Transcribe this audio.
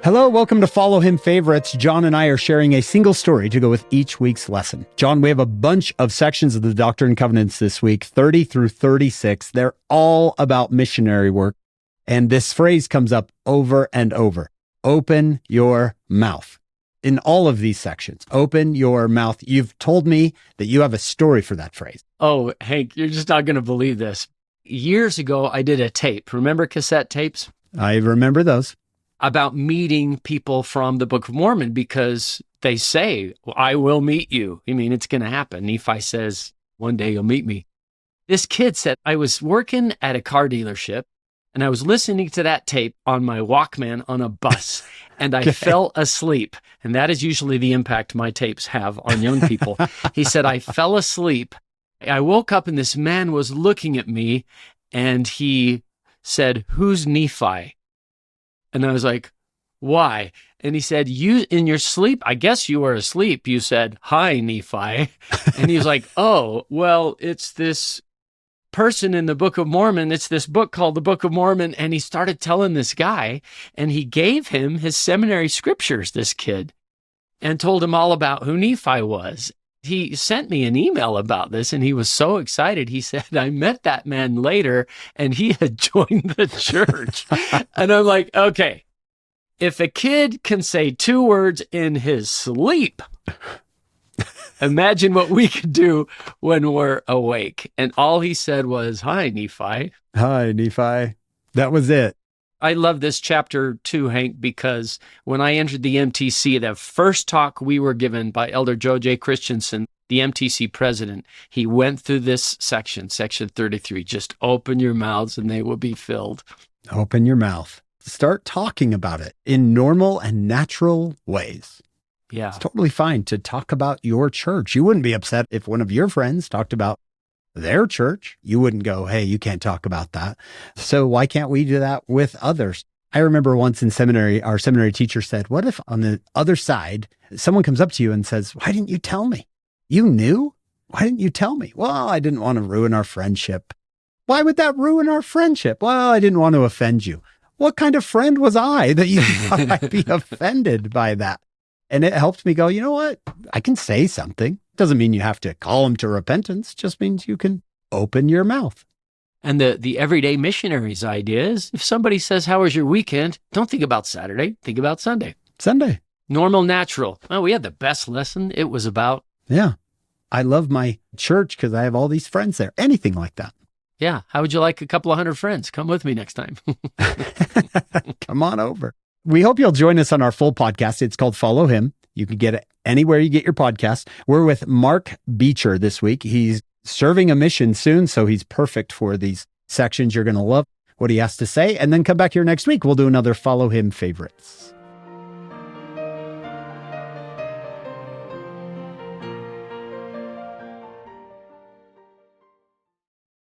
Hello, welcome to Follow Him Favorites. John and I are sharing a single story to go with each week's lesson. John, we have a bunch of sections of the Doctrine and Covenants this week, 30 through 36. They're all about missionary work. And this phrase comes up over and over. Open your mouth. In all of these sections, open your mouth. You've told me that you have a story for that phrase. Oh, Hank, you're just not going to believe this. Years ago, I did a tape. Remember cassette tapes? I remember those. About meeting people from the Book of Mormon, because they say, well, I will meet you. I mean, it's going to happen. Nephi says, one day you'll meet me. This kid said, I was working at a car dealership and I was listening to that tape on my Walkman on a bus and I fell asleep. And that is usually the impact my tapes have on young people. He said, I fell asleep. I woke up and this man was looking at me and he said, who's Nephi? And I was like, why? And he said, you, in your sleep, I guess you were asleep. You said, hi, Nephi. And he was like, oh, well, it's this person in the Book of Mormon. It's this book called the Book of Mormon. And he started telling this guy, and he gave him his seminary scriptures, this kid, and told him all about who Nephi was. He sent me an email about this, and he was so excited. He said, I met that man later, and he had joined the church. And I'm like, okay, if a kid can say 2 words in his sleep, imagine what we could do when we're awake. And all he said was, hi, Nephi. Hi, Nephi. That was it. I love this chapter too, Hank, because when I entered the MTC, the first talk we were given by Elder Joe J. Christensen, the MTC president, he went through this section 33, just open your mouths and they will be filled. Open your mouth. Start talking about it in normal and natural ways. Yeah. It's totally fine to talk about your church. You wouldn't be upset if one of your friends talked about their church. You wouldn't go, hey, you can't talk about that. So why can't we do that with others? I remember once in seminary, our seminary teacher said, what if on the other side, someone comes up to you and says, why didn't you tell me? You knew? Why didn't you tell me? Well, I didn't want to ruin our friendship. Why would that ruin our friendship? Well, I didn't want to offend you. What kind of friend was I that you thought I'd be offended by that? And it helped me go, you know what? I can say something. Doesn't mean you have to call them to repentance. Just means you can open your mouth. And the everyday missionaries idea is, if somebody says, how was your weekend? Don't think about Saturday. Think about Sunday. Sunday. Normal, natural. Oh, we had the best lesson. It was about. Yeah. I love my church because I have all these friends there. Anything like that. Yeah. How would you like a couple of 100 friends? Come with me next time. Come on over. We hope you'll join us on our full podcast. It's called Follow Him. You can get it anywhere you get your podcast. We're with Mark Beecher this week. He's serving a mission soon, so he's perfect for these sections. You're going to love what he has to say. And then come back here next week. We'll do another Follow Him Favorites.